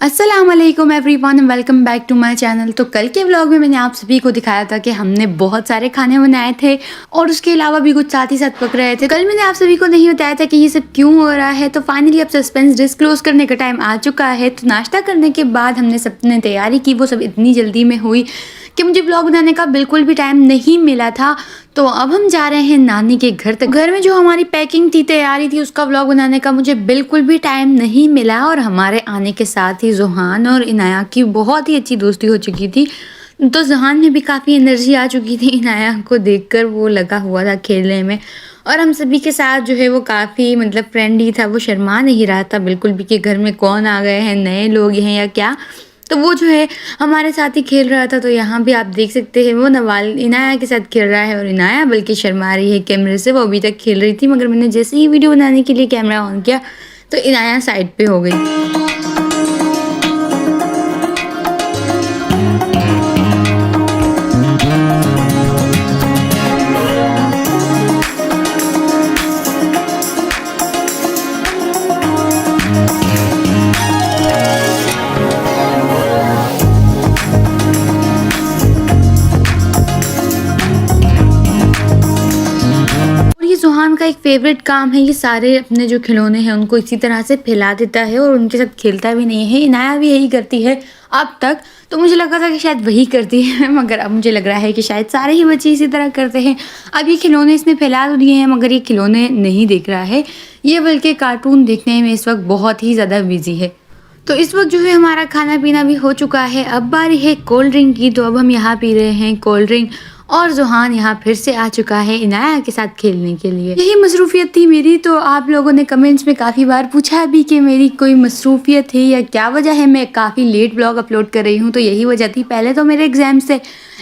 अस्सलाम वालेकुम everyone, welcome back to my channel. तो कल के व्लॉग में मैंने आप सभी को दिखाया था कि हमने बहुत सारे खाने बनाए थे और उसके अलावा भी कुछ साथ ही साथ पक रहे थे। कल मैंने आप सभी को नहीं बताया था कि ये सब क्यों हो रहा है। तो फाइनली अब सस्पेंस डिस्क्लोज करने का टाइम आ चुका है। तो नाश्ता करने के बाद हमने सबने तैयारी की, वो सब इतनी जल्दी में हुई कि मुझे व्लॉग बनाने का बिल्कुल भी टाइम नहीं मिला था। तो अब हम जा रहे हैं नानी के घर तक। घर में जो हमारी पैकिंग थी, तैयारी थी, उसका व्लॉग बनाने का मुझे बिल्कुल भी टाइम नहीं मिला। और हमारे आने के साथ ही ज़ुहान और इनाया की बहुत ही अच्छी दोस्ती हो चुकी थी। तो ज़ुहान में भी काफ़ी एनर्जी आ चुकी थी इनाया को देखकर, वो लगा हुआ था खेलने में। और हम सभी के साथ जो है वो काफ़ी फ्रेंडली था, वो शर्मा नहीं रहा था बिल्कुल भी कि घर में कौन आ गए हैं, नए लोग हैं या क्या। तो वो जो है हमारे साथ ही खेल रहा था। तो यहाँ भी आप देख सकते हैं वो नवाल इनाया के साथ खेल रहा है और इनाया बल्कि शर्मा रही है कैमरे से। वो अभी तक खेल रही थी, मगर मैंने जैसे ही वीडियो बनाने के लिए कैमरा ऑन किया तो इनाया साइड पे हो गई। ज़ुहान का एक फेवरेट काम है, ये सारे अपने जो खिलौने हैं उनको इसी तरह से फैला देता है और उनके साथ खेलता भी नहीं है। इनाया भी यही करती है अब तक। तो मुझे लगा था कि शायद वही करती है, मगर अब मुझे लग रहा है कि शायद सारे ही बच्चे इसी तरह करते हैं। अब ये खिलौने इसने फैला तो दिए हैं, मगर ये खिलौने नहीं देख रहा है, ये बल्कि कार्टून देखने में इस वक्त बहुत ही ज़्यादा बिजी है। तो इस वक्त जो है हमारा खाना पीना भी हो चुका है। अब बारी है कोल्ड ड्रिंक की। तो अब हम यहाँ पी रहे हैं कोल्ड ड्रिंक और ज़ुहान यहाँ फिर से आ चुका है इनाया के साथ खेलने के लिए। यही मसरूफियत थी मेरी। तो आप लोगों ने कमेंट्स में काफ़ी बार पूछा भी कि मेरी कोई मसरूफियत है या क्या वजह है, मैं काफ़ी लेट ब्लॉग अपलोड कर रही हूँ। तो यही वजह थी। पहले तो मेरे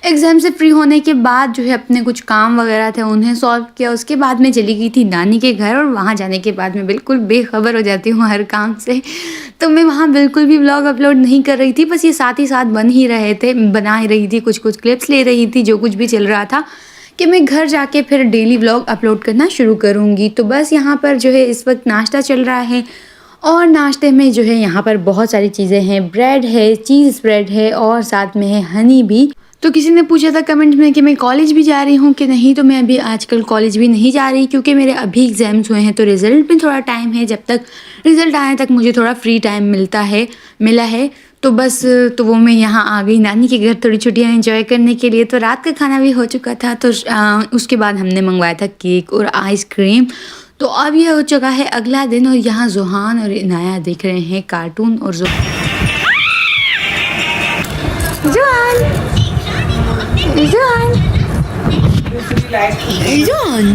एग्ज़ाम से फ्री होने के बाद जो है अपने कुछ काम वगैरह थे उन्हें सॉल्व किया। उसके बाद मैं चली गई थी नानी के घर और वहाँ जाने के बाद मैं बिल्कुल बेखबर हो जाती हूँ हर काम से। तो मैं वहाँ बिल्कुल भी व्लॉग अपलोड नहीं कर रही थी, बस ये साथ ही साथ बना ही रही थी, कुछ क्लिप्स ले रही थी, जो कुछ भी चल रहा था कि मैं घर जाके फिर डेली व्लॉग अपलोड करना शुरू करूँगी। तो बस यहाँ पर जो है इस वक्त नाश्ता चल रहा है और नाश्ते में जो है यहाँ पर बहुत सारी चीज़ें हैं। ब्रेड है, चीज़ स्प्रेड है और साथ में है हनी भी। तो किसी ने पूछा था कमेंट में कि मैं कॉलेज भी जा रही हूँ कि नहीं। तो मैं अभी आजकल कॉलेज भी नहीं जा रही, क्योंकि मेरे अभी एग्ज़ाम्स हुए हैं। तो रिज़ल्ट में थोड़ा टाइम है, जब तक रिज़ल्ट आने तक मुझे थोड़ा फ्री टाइम मिला है। तो बस तो वो मैं यहाँ आ गई नानी के घर थोड़ी छुट्टियाँ एंजॉय करने के लिए। तो रात का खाना भी हो चुका था। तो उसके बाद हमने मंगवाया था केक और आइसक्रीम। तो अब यह हो चुका है अगला दिन और यहाँ ज़ुहान और इनाया देख रहे हैं कार्टून। और ज़ुहान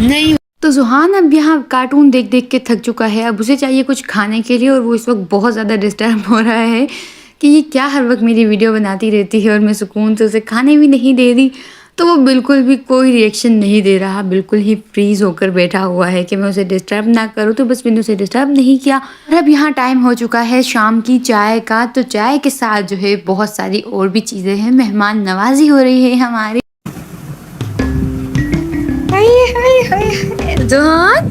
नहीं। तो ज़ुहान अब यहाँ कार्टून देख देख के थक चुका है। अब उसे चाहिए कुछ खाने के लिए और वो इस वक्त बहुत ज़्यादा डिस्टर्ब हो रहा है कि ये क्या हर वक्त मेरी वीडियो बनाती रहती है और मैं सुकून से उसे खाने भी नहीं दे रही। तो वो बिल्कुल भी कोई रिएक्शन नहीं दे रहा, बिल्कुल ही फ्रीज होकर बैठा हुआ है कि मैं उसे डिस्टर्ब ना करूँ। तो बस मैंने उसे डिस्टर्ब नहीं किया। और अब यहाँ टाइम हो चुका है शाम की चाय का। तो चाय के साथ जो है बहुत सारी और भी चीज़ें हैं, मेहमान नवाजी हो रही है हमारी। ज़ुहान,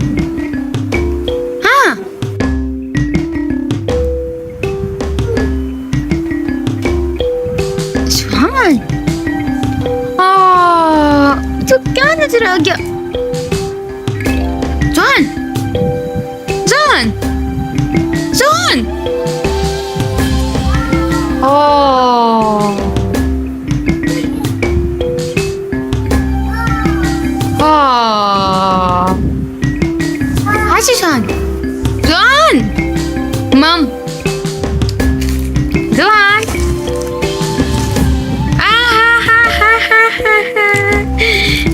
हाँ ज़ुहान, तो क्या नजर आ गया? ज़ुहान, ज़ुहान, ज़ुहान, ज़ुहान, ज़ुहान, मम, ज़ुहान,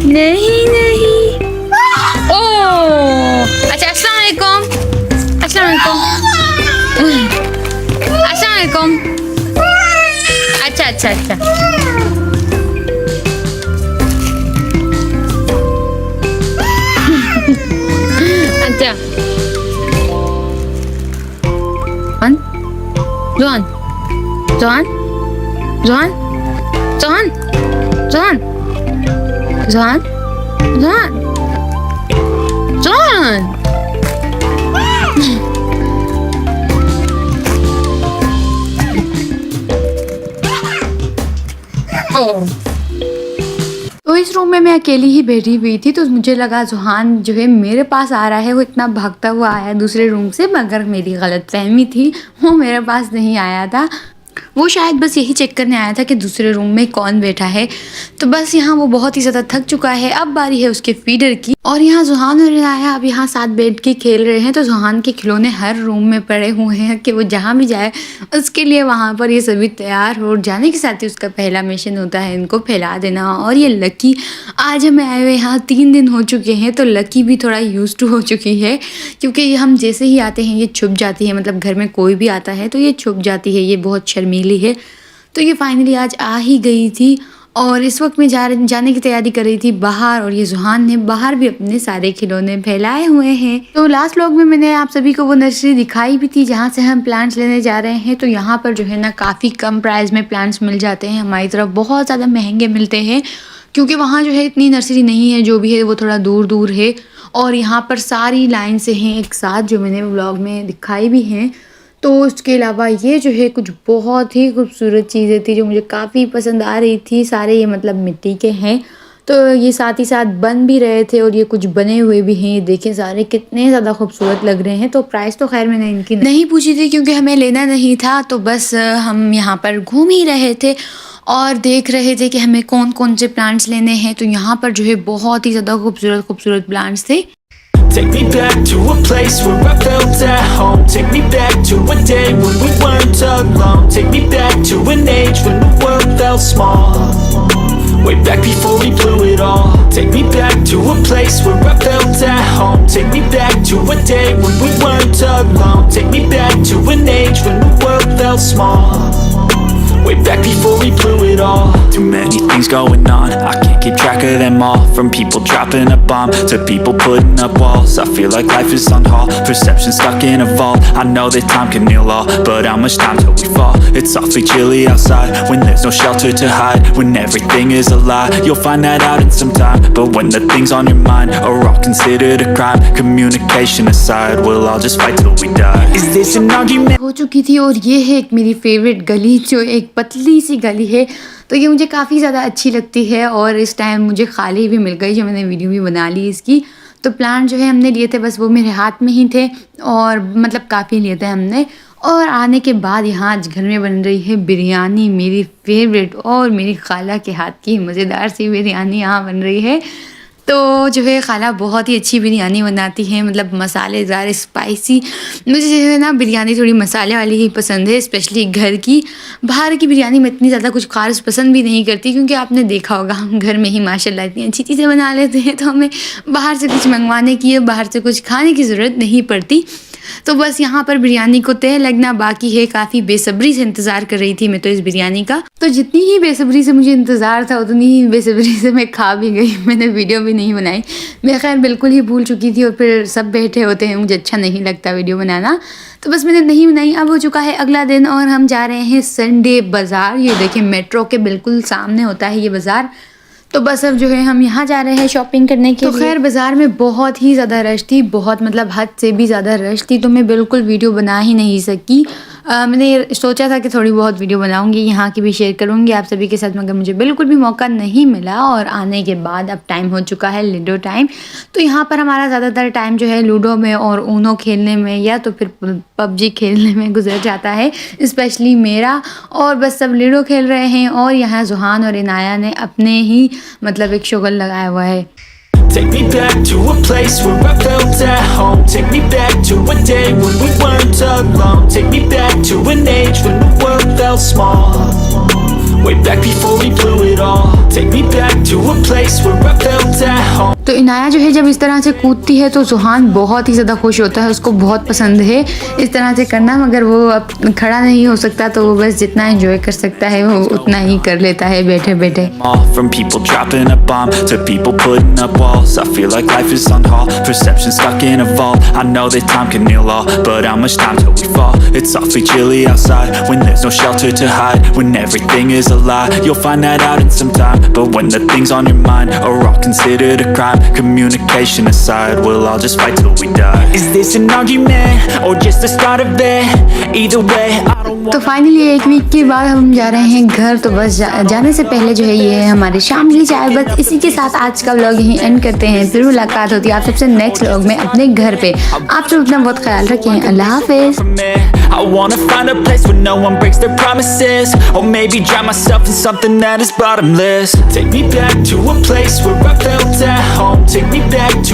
नहीं नहीं। ओह अच्छा, अस्सलाम वालेकुम, अस्सलाम वालेकुम, अस्सलाम वालेकुम। अच्छा अच्छा अच्छा, अच्छा ज़ुहान, ज़ुहान, ज़ुहान, ज़ुहान, ज़ुहान, ज़ुहान, ज़ुहान, ज़ुहान, तो इस रूम में मैं अकेली ही बैठी हुई थी, तो मुझे लगा ज़ुहान जो है मेरे पास आ रहा है। वो इतना भागता हुआ आया दूसरे रूम से, मगर मेरी गलतफहमी थी, वो मेरे पास नहीं आया था। वो शायद बस यही चेक करने आया था कि दूसरे रूम में कौन बैठा है। तो बस यहाँ वो बहुत ही ज़्यादा थक चुका है। अब बारी है उसके फीडर की, और यहाँ ज़ुहान और इनाया अब यहाँ साथ बैठ के खेल रहे हैं। तो ज़ुहान के खिलौने हर रूम में पड़े हुए हैं कि वो जहाँ भी जाए उसके लिए वहाँ पर ये सभी तैयार हो। और जाने के साथ ही उसका पहला मिशन होता है इनको फैला देना। और ये लकी, आज हमें आए हुए यहाँ 3 दिन हो चुके हैं, तो लकी भी थोड़ा यूज टू हो चुकी है, क्योंकि हम जैसे ही आते हैं ये छुप जाती है। मतलब घर में कोई भी आता है तो ये छुप जाती है, ये बहुत शर्मीली है। तो ये फाइनली आज आ ही गई थी, और इस वक्त मैं जाने की तैयारी कर रही थी बाहर। और ये ज़ुहान ने बाहर भी अपने सारे खिलौने फैलाए हुए हैं। तो लास्ट व्लॉग में मैंने आप सभी को वो नर्सरी दिखाई भी थी जहाँ से हम प्लांट्स लेने जा रहे हैं। तो यहाँ पर जो है ना काफ़ी कम प्राइस में प्लांट्स मिल जाते हैं। हमारी तरफ बहुत ज़्यादा महंगे मिलते हैं, क्योंकि वहाँ जो है इतनी नर्सरी नहीं है, जो भी है वो थोड़ा दूर दूर है। और यहाँ पर सारी लाइन से हैं एक साथ, जो मैंने व्लॉग में दिखाई भी हैं। तो उसके अलावा ये जो है कुछ बहुत ही खूबसूरत चीज़ें थी जो मुझे काफ़ी पसंद आ रही थी। सारे ये मतलब मिट्टी के हैं, तो ये साथ ही साथ बन भी रहे थे, और ये कुछ बने हुए भी हैं। ये देखें सारे कितने ज़्यादा खूबसूरत लग रहे हैं। तो प्राइस तो खैर मैंने इनकी नहीं पूछी थी, क्योंकि हमें लेना नहीं था। तो बस हम यहाँ पर घूम ही रहे थे और देख रहे थे कि हमें कौन कौन से प्लांट्स लेने हैं। तो यहाँ पर जो है बहुत ही ज़्यादा खूबसूरत प्लांट्स थे। Take me back to a place where I felt at home. Take me back to a day when we weren't alone. Take me back to an age when the world felt small. Way back before we blew it all. Take me back to a place where I felt at home. Take me back to a day when we weren't alone. Take me back to an age when the world felt small. Way back before we blew it all. Too many things going on, I can't keep track of them all. From people dropping a bomb to people putting up walls. I feel like life is on hold, perception stuck in a vault. I know that time can heal all, but how much time till we fall? It's awfully chilly outside, when there's no shelter to hide. When everything is a lie, you'll find that out in some time. But when the things on your mind are all considered a crime, communication aside, we'll all just fight till we die. Is this an argument? हो चुकी थी, और ये है एक मेरी favourite गली, जो एक पतली सी गली है। तो ये मुझे काफ़ी ज़्यादा अच्छी लगती है, और इस टाइम मुझे खाली भी मिल गई, जो मैंने वीडियो भी बना ली इसकी। तो प्लांट जो है हमने लिए थे, बस वो मेरे हाथ में ही थे, और मतलब काफ़ी लिए थे हमने। और आने के बाद यहाँ आज घर में बन रही है बिरयानी, मेरी फेवरेट, और मेरी खाला के हाथ की मज़ेदार सी बिरयानी यहाँ बन रही है। तो जो है खाला बहुत ही अच्छी बिरयानी बनाती है, मतलब मसालेदार, स्पाइसी। मुझे जो है ना बिरयानी थोड़ी मसाले वाली ही पसंद है, स्पेशली घर की। बाहर की बिरयानी में इतनी ज़्यादा कुछ खास पसंद भी नहीं करती, क्योंकि आपने देखा होगा हम घर में ही माशाल्लाह इतनी अच्छी चीज़ें बना लेते हैं, तो हमें बाहर से कुछ मंगवाने की, बाहर से कुछ खाने की ज़रूरत नहीं पड़ती। तो बस यहाँ पर बिरयानी को तय लगना बाकी है। काफ़ी बेसब्री से इंतज़ार कर रही थी मैं तो इस बिरयानी का। तो जितनी ही बेसब्री से मुझे इंतज़ार था, उतनी ही बेसब्री से मैं खा भी गई। मैंने वीडियो भी नहीं बनाई, मैं खैर बिल्कुल ही भूल चुकी थी, और फिर सब बैठे होते हैं, मुझे अच्छा नहीं लगता वीडियो बनाना, तो बस मैंने नहीं बनाई। अब हो चुका है अगला दिन, और हम जा रहे हैं संडे बाज़ार। ये देखें मेट्रो के बिल्कुल सामने होता है ये बाज़ार। तो बस अब जो है हम यहाँ जा रहे हैं शॉपिंग करने के लिए। तो खैर बाज़ार में बहुत ही ज़्यादा रश थी, बहुत मतलब हद से भी ज़्यादा रश थी, तो मैं बिल्कुल वीडियो बना ही नहीं सकी। मैंने सोचा था कि थोड़ी बहुत वीडियो बनाऊंगी, यहाँ की भी शेयर करूँगी आप सभी के साथ, मगर मुझे बिल्कुल भी मौका नहीं मिला। और आने के बाद अब टाइम हो चुका है लूडो टाइम। तो यहाँ पर हमारा ज़्यादातर टाइम जो है लूडो में और ऊनो खेलने में, या तो फिर पबजी खेलने में गुजर जाता है, स्पेशली मेरा। और बस सब लूडो खेल रहे हैं, और यहाँ ज़ुहान और इनाया ने अपने ही मतलब एक शुगल लगाया हुआ है। Take me back to a place where I felt at home. Take me back to a day when we weren't alone. Take me back to an age when the world felt small. Way back before we blew it all. Take me back to a place where I felt at home. तो इनाया जो है जब इस तरह से कूदती है तो ज़ुहान बहुत ही ज़्यादा खुश होता है, उसको बहुत पसंद है इस तरह से करना, मगर वो अब खड़ा नहीं हो सकता, तो वो बस जितना एंजॉय कर सकता है वो उतना ही कर लेता है बैठे बैठे। From people dropping a bomb to people putting up walls. I feel like life is on hold, perception stuck in a vault. I know that time can heal all, but how much time till we fall? It's awfully chilly outside, when there's no shelter to hide. When everything is a lie, you'll find that out in some time. But when the things on your mind are all considered a crime, time. Communication aside, we'll all just fight till we die. Is this an argument or just the start of it? Either way, I don't want. तो finally एक week के बाद हम जा रहे हैं घर। तो बस जाने से पहले जो है ये है हमारी शाम की चाय। बस इसी के साथ आज का व्लॉग यहीं एंड करते हैं। फिर मुलाकात होती है आप सबसे नेक्स्ट व्लॉग में अपने घर पे। आप सब अपना बहुत ख्याल रखें। अल्लाह हाफिज़। I wanna find a place where no one breaks their promises, or maybe drown myself in something that is bottomless. Take me back to a place where I felt at home. Take me back to